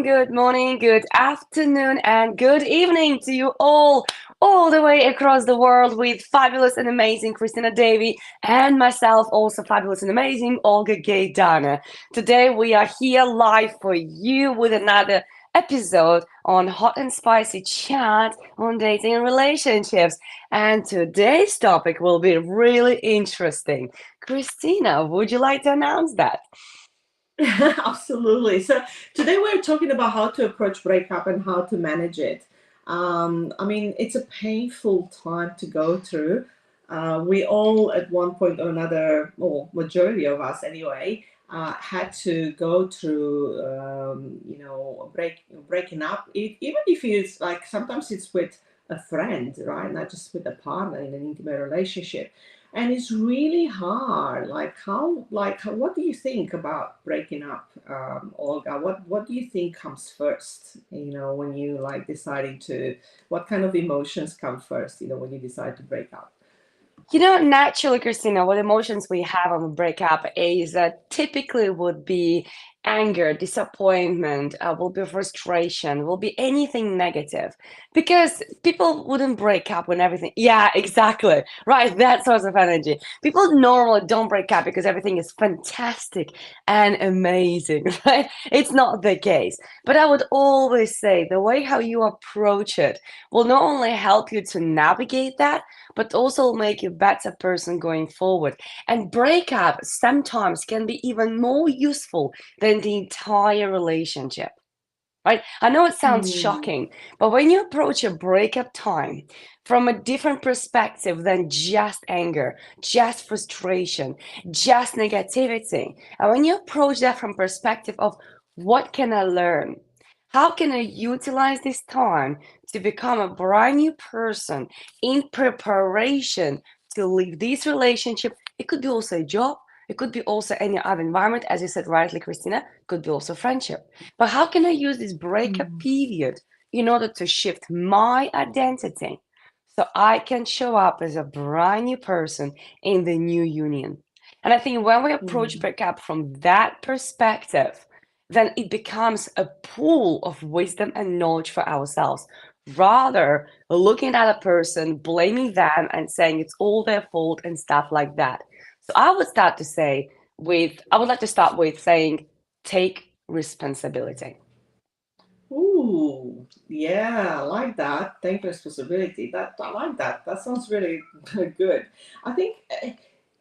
good morning, good afternoon, and good evening to you all the way across the world with fabulous and amazing Cristina Davy and myself, also fabulous and amazing Olga Geidane. Today we are here live for you with another episode on hot and spicy chat on dating and relationships. And today's topic will be really interesting. Christina, would you like to announce that? Absolutely. So today we're talking about how to approach breakup and how to manage it. It's a painful time to go through. We all, at one point or another, or majority of us anyway, had to go through, breaking up. Even if it's like sometimes it's with a friend, right? Not just with a partner in an intimate relationship, and it's really hard. What do you think about breaking up, Olga? What do you think comes first, when you like deciding to, what kind of emotions come first, when you decide to break up? Naturally, Christina, what emotions we have on a breakup is typically would be anger, disappointment, will be frustration, will be anything negative. Because people wouldn't break up when everything, yeah, exactly, right, that sort of energy. People normally don't break up because everything is fantastic and amazing, right? It's not the case. But I would always say the way how you approach it will not only help you to navigate that, but also make you a better person going forward. And breakup sometimes can be even more useful than the entire relationship. Right? I know it sounds Mm, shocking, but when you approach a breakup time from a different perspective than just anger, just frustration, just negativity, and when you approach that from perspective of what can I learn? How can I utilize this time to become a brand new person in preparation to leave this relationship? It could be also a job. It could be also any other environment, as you said rightly, Christina. It could be also friendship. But how can I use this breakup mm, period in order to shift my identity so I can show up as a brand new person in the new union? And I think when we approach mm, breakup from that perspective, then it becomes a pool of wisdom and knowledge for ourselves. Rather, looking at a person, blaming them, and saying it's all their fault and stuff like that. So I would like to start with saying, take responsibility. Ooh, yeah, I like that. Take responsibility. That I like that. That sounds really good. I think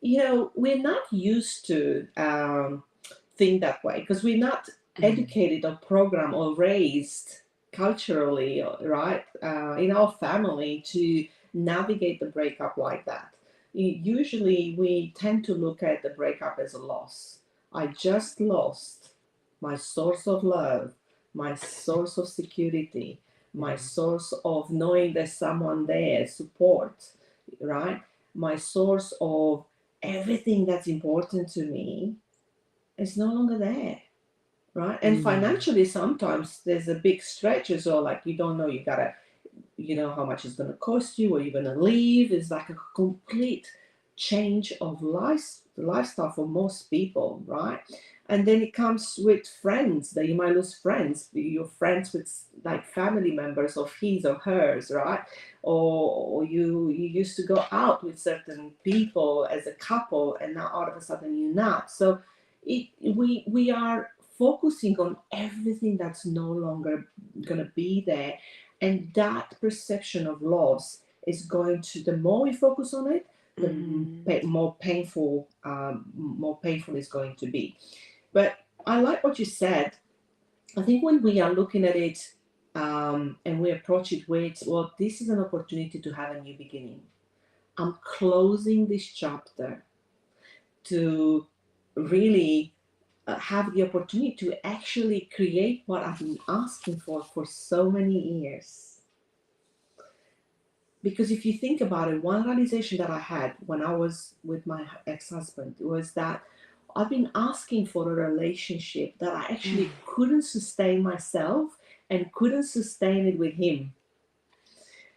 we're not used to think that way because we're not Mm, educated or programmed or raised culturally, right, in our family to navigate the breakup like that. Usually, we tend to look at the breakup as a loss. I just lost my source of love, my source of security, my mm, source of knowing there's someone there, support, right? My source of everything that's important to me is no longer there, right? And mm, financially, sometimes there's a big stretch as well. Like you don't know, you know how much it's going to cost you, or you're going to leave. It's like a complete change of lifestyle for most people, right? And then it comes with friends that you might lose friends. You're friends with like family members of his or hers, right? Or you used to go out with certain people as a couple, and now all of a sudden you're not. So we are focusing on everything that's no longer going to be there, and that perception of loss is going to, the more we focus on it, the mm, more painful it's going to be. But I like what you said. I think when we are looking at it, and we approach it with, well, this is an opportunity to have a new beginning. I'm closing this chapter to really have the opportunity to actually create what I've been asking for so many years. Because if you think about it, one realization that I had when I was with my ex-husband was that I've been asking for a relationship that I mm. actually couldn't sustain myself and couldn't sustain it with him,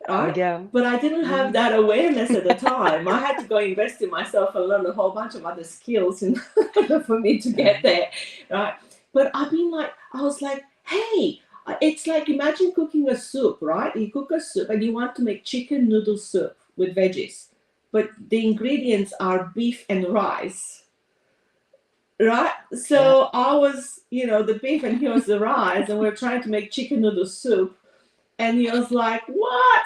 There we right? go. But I didn't have Mhm. that awareness at the time. I had to go invest in myself and learn a whole bunch of other skills in order for me to get Yeah. there, right? But I've been like, I was like, hey, it's like imagine cooking a soup, right? You cook a soup and you want to make chicken noodle soup with veggies, but the ingredients are beef and rice, right? Yeah. So I was, the beef and he was the rice, and we're trying to make chicken noodle soup. And he was like, "What?"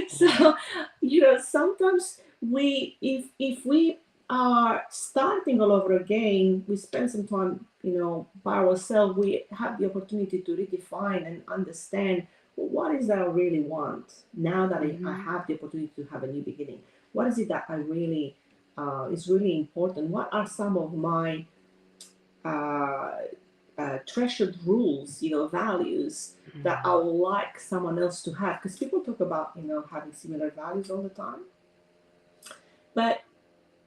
So, sometimes if we are starting all over again, we spend some time, by ourselves. We have the opportunity to redefine and understand, well, what is that I really want now that I Hmm. have the opportunity to have a new beginning. What is it that I really is really important? What are some of my uh, treasured rules, values that I would like someone else to have? Because people talk about, having similar values all the time, but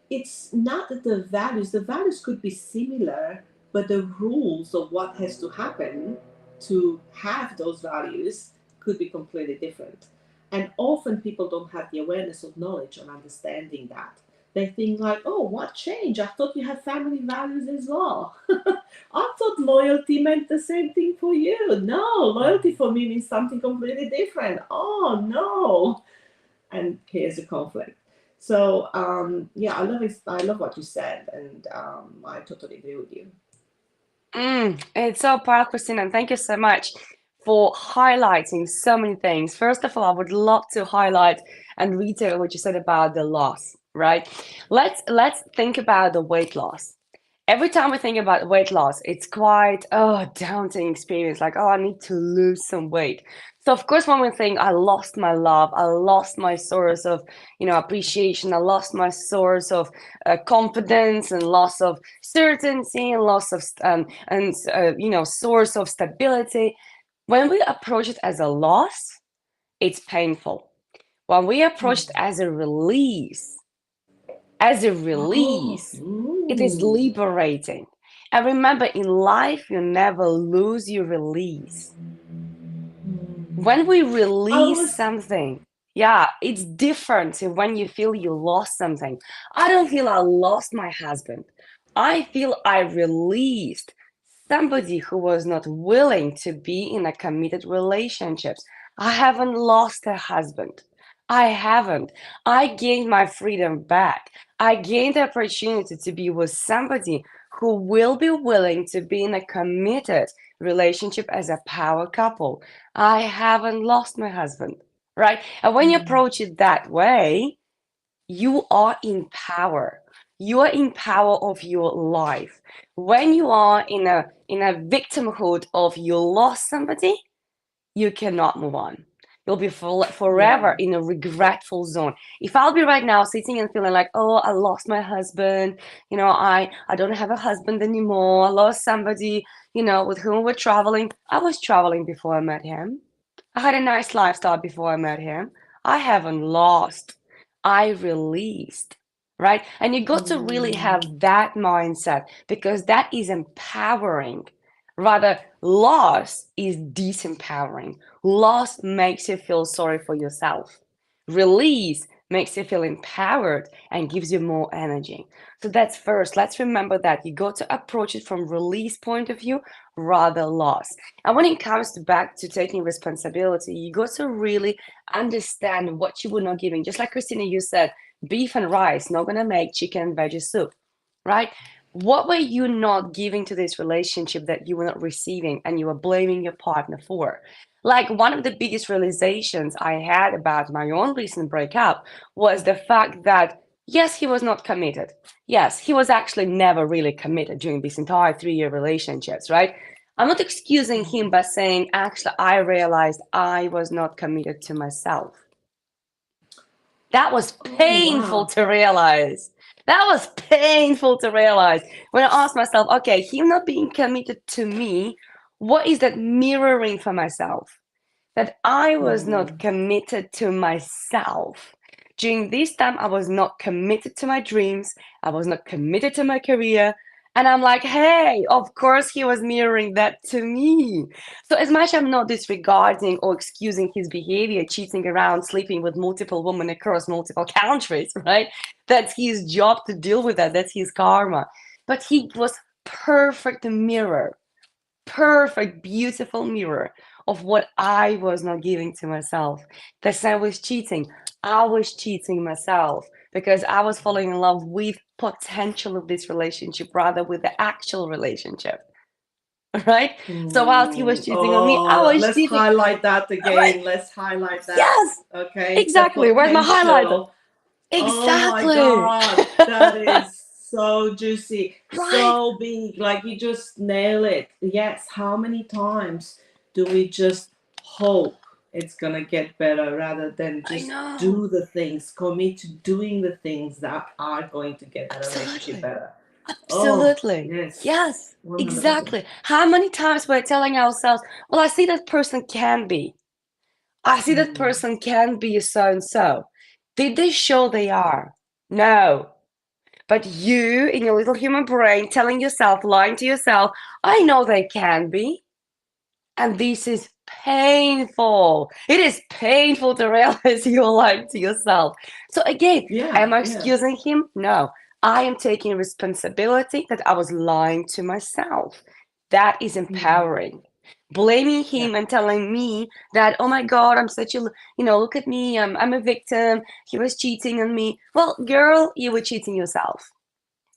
it's not that the values could be similar, but the rules of what has to happen to have those values could be completely different. And often people don't have the awareness of knowledge or understanding that. They think like, oh, what change? I thought you had family values as well. I thought loyalty meant the same thing for you. No, loyalty for me means something completely different. Oh no. And here's a conflict. So yeah, I love it. I love what you said, and I totally agree with you. It's so powerful, Christina, and thank you so much for highlighting so many things. First of all, I would love to highlight and reiterate what you said about the loss, right? Let's think about the weight loss. Every time we think about weight loss, it's quite daunting experience. Like, oh, I need to lose some weight. So of course, when we think I lost my love, I lost my source of appreciation, I lost my source of confidence, and loss of certainty, and loss of source of stability. When we approach it as a loss, it's painful. When we approach it as a Oh, release, it is liberating. And remember, in life, you never lose, you release. When we I release was. something, yeah, it's different to when you feel you lost something. I don't feel I lost my husband. I feel I released somebody who was not willing to be in a committed relationships. I haven't lost a husband. I haven't. I gained my freedom back. I gained the opportunity to be with somebody who will be willing to be in a committed relationship as a power couple. I haven't lost my husband, right? And when you approach it that way, you are in power. You are in power of your life. When you are in a victimhood of you lost somebody, you cannot move on. You'll be Yeah. forever in a regretful zone. If I'll be right now sitting and feeling like, oh, I lost my husband, I don't have a husband anymore. I lost somebody, with whom we're traveling. I was traveling before I met him. I had a nice lifestyle before I met him. I haven't lost. I released, right? And you got to really Mm, have that mindset because that is empowering. Rather, loss is disempowering. Loss makes you feel sorry for yourself. Release makes you feel empowered and gives you more energy. So that's first. Let's remember that you got to approach it from release point of view rather loss. And when it comes to back to taking responsibility, you got to really understand what you were not giving. Just like Christina, you said, beef and rice, not gonna make chicken and veggie soup, right? What were you not giving to this relationship that you were not receiving and you were blaming your partner for? Like one of the biggest realizations I had about my own recent breakup was the fact that yes, he was not committed. Yes, he was actually never really committed during this entire 3 year relationships, right? I'm not excusing him by saying, actually, I realized I was not committed to myself. That was oh painful wow. to realize. That was painful to realize when I asked myself, okay, him not being committed to me, what is that mirroring for myself? That I was not Mm, committed to myself. During this time, I was not committed to my dreams. I was not committed to my career. And I'm like, hey, of course he was mirroring that to me. So as much I'm not disregarding or excusing his behavior, cheating around, sleeping with multiple women across multiple countries, right? That's his job to deal with that. That's his karma. But he was perfect mirror perfect, beautiful mirror of what I was not giving to myself. That I was cheating. I was cheating myself because I was falling in love with potential of this relationship rather with the actual relationship. Right? So whilst he was cheating on me, I Oh, was let's cheating. highlight that Right? again. Let's highlight that. Yes, Okay, the exactly. Where's my highlighter? potential. Oh my Exactly. God, that is so juicy, Right? so big. Like you just nail it. Yes, how many times do we just hope it's gonna get better rather than I just know. do the things, commit to doing the things that are going to get that relationship Absolutely. better? Oh, Absolutely. yes, Yes, 100%. exactly. How many times we're telling ourselves, well, I see that person can be. I see that Mm, person can be so and so. Did they show they are? No. But you, in your little human brain, telling yourself, lying to yourself, I know they can be. And this is painful. It is painful to realize you're lying to yourself. So, again, yeah, am I yeah, excusing him? No. I am taking responsibility that I was lying to myself. That is mm, empowering. Blaming yeah. him and telling me that, oh my God, I'm such a, look at me, I'm a victim. He was cheating on me. Well, girl, you were cheating yourself.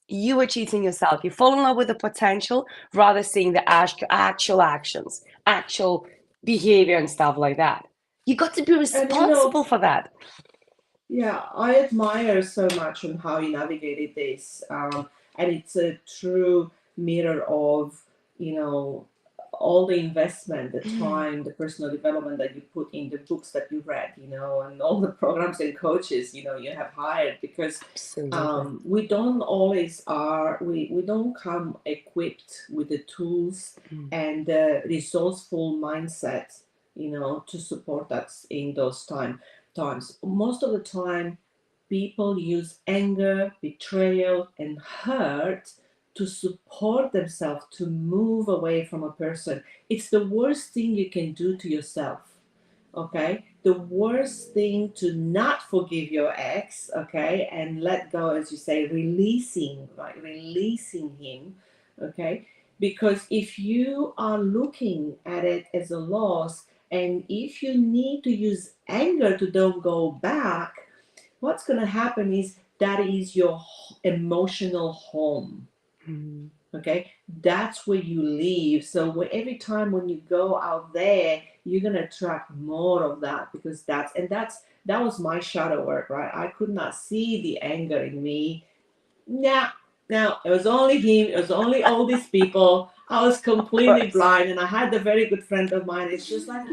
You were cheating yourself. You fall in love with the potential rather seeing the actual actions, actual behavior and stuff like that. You got to be And responsible for that. yeah, I admire so much on how you navigated this, and it's a true mirror of all the investment, the Mm, time, the personal development that you put in the books that you read, and all the programs and coaches you have hired because absolutely. we don't always we don't come equipped with the tools Mm, and the resourceful mindset to support us in those times. Most of the time, people use anger, betrayal, and hurt to support themselves to move away from a person. It's the worst thing you can do to yourself. Okay, the worst thing to not forgive your ex, okay, and let go, as you say, releasing, right, releasing him, okay, because if you are looking at it as a loss, and if you need to use anger to don't go back, what's going to happen is that is your emotional home. mm, Okay, that's where you live. So every time when you go out there, you're going to attract more of that, because that was my shadow work, right? I could not see the anger in me. Nah, no, it was only him. It was only all these people. I was of completely course. blind, and I had a very good friend of mine. It's just like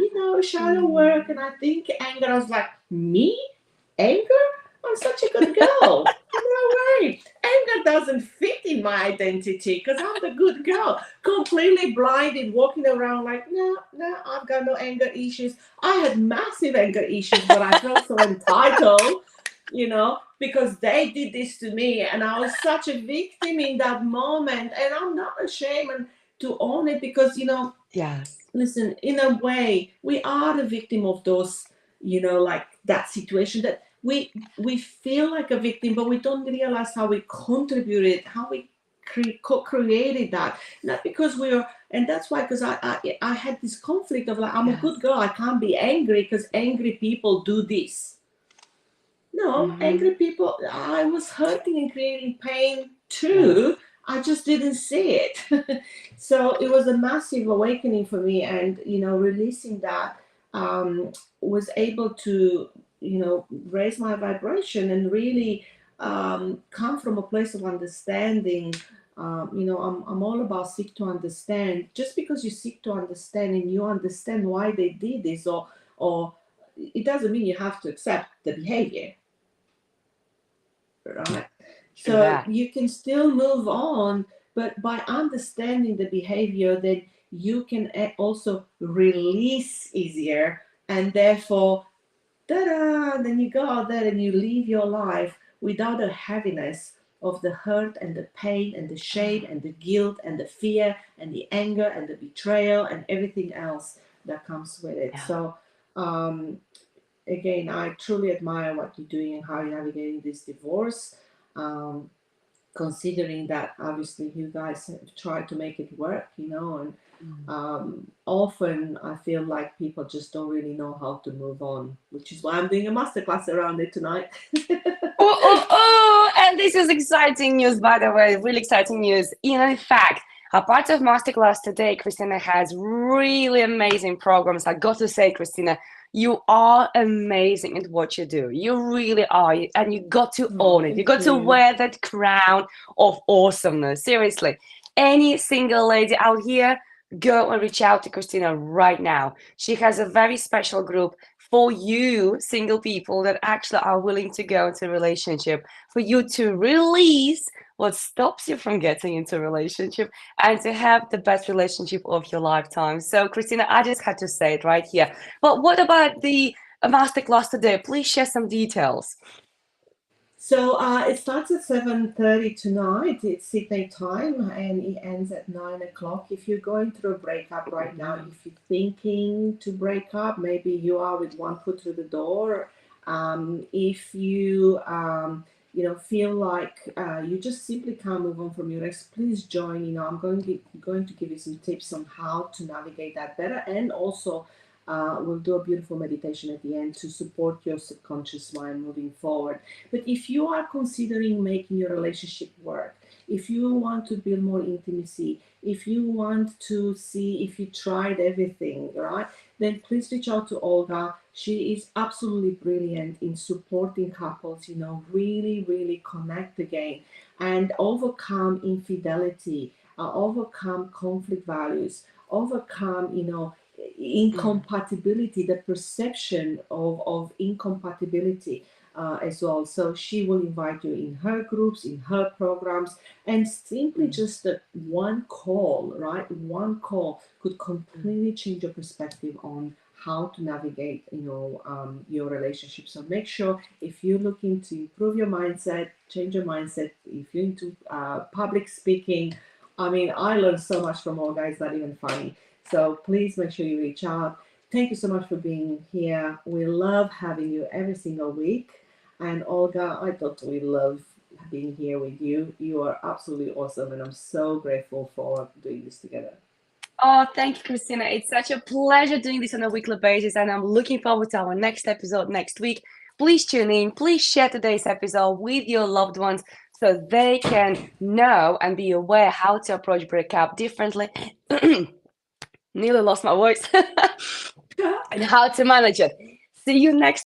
shadow work, Mm, and I think anger. I was like, me, anger? I'm such a good girl. No way. Anger doesn't fit in my identity because I'm the good girl. Completely blinded, walking around like, no, no, I've got no anger issues. I had massive anger issues, but I felt so entitled, because they did this to me, and I was such a victim in that moment, and I'm not ashamed to own it, because yes. listen, in a way we are the victim of those, like that situation, that we feel like a victim, but we don't realize how we contributed, how we co-created that, not because we are. And that's why, because I had this conflict of like, I'm a good Yes. girl, I can't be angry because angry people do this. No, Hmm. angry people, I was hurting and creating pain Yes. too. I just didn't see it. So it was a massive awakening for me. And, releasing that was able to, raise my vibration and really come from a place of understanding. I'm all about seek to understand. Just because you seek to understand and you understand why they did this, or it doesn't mean you have to accept the behavior, right? True So that. you can still move on, but by understanding the behavior, then you can also release easier, and therefore, ta-da, then you go out there and you live your life without the heaviness of the hurt and the pain and the shame and the guilt and the fear and the anger and the betrayal and everything else that comes with it. Yeah. So, um, again, I truly admire what you're doing and how you're navigating this divorce. Um, Considering that obviously you guys have tried to make it work, and Mm. Often I feel like people just don't really know how to move on, which is why I'm doing a masterclass around it tonight. Oh, oh, oh! And this is exciting news, by the way, really exciting news. In fact, a part of Masterclass today, Christina has really amazing programs. I got to say, Christina, you are amazing at what you do. You really are. And you got to Oh, own it. You thank got to you. wear that crown of awesomeness. Seriously. Any single lady out here, go and reach out to Christina right now. She has a very special group for you single people that actually are willing to go into a relationship, for you to release what stops you from getting into a relationship and to have the best relationship of your lifetime. So Christina, I just had to say it right here. But what about the masterclass today? Please share some details. So it starts at 7:30 tonight. It's Sydney time, and it ends at 9 o'clock. If you're going through a breakup right now, if you're thinking to break up, maybe you are with one foot through the door. If you feel like you just simply can't move on from your ex, please join. I'm going to give you some tips on how to navigate that better, and also we'll do a beautiful meditation at the end to support your subconscious mind moving forward. But if you are considering making your relationship work, if you want to build more intimacy, if you want to see if you tried everything, right, then please reach out to Olga. She is absolutely brilliant in supporting couples, really, really connect again and overcome infidelity, overcome conflict values, overcome, Mm. incompatibility, the perception of incompatibility as well. So she will invite you in her groups, in her programs, and simply Mm. just one call, right? One call could Mm. completely change your perspective on how to navigate, your relationship. So make sure if you're looking to improve your mindset, change your mindset, if you're into public speaking. I mean, I learned so much from all guys, not even funny. So please make sure you reach out. Thank you so much for being here. We love having you every single week. And Olga, I totally love being here with you. You are absolutely awesome, and I'm so grateful for doing this together. Oh, thank you, Christina. It's such a pleasure doing this on a weekly basis, and I'm looking forward to our next episode next week. Please tune in. Please share today's episode with your loved ones so they can know and be aware how to approach breakup differently. Nearly lost my voice. And how to manage it. See you next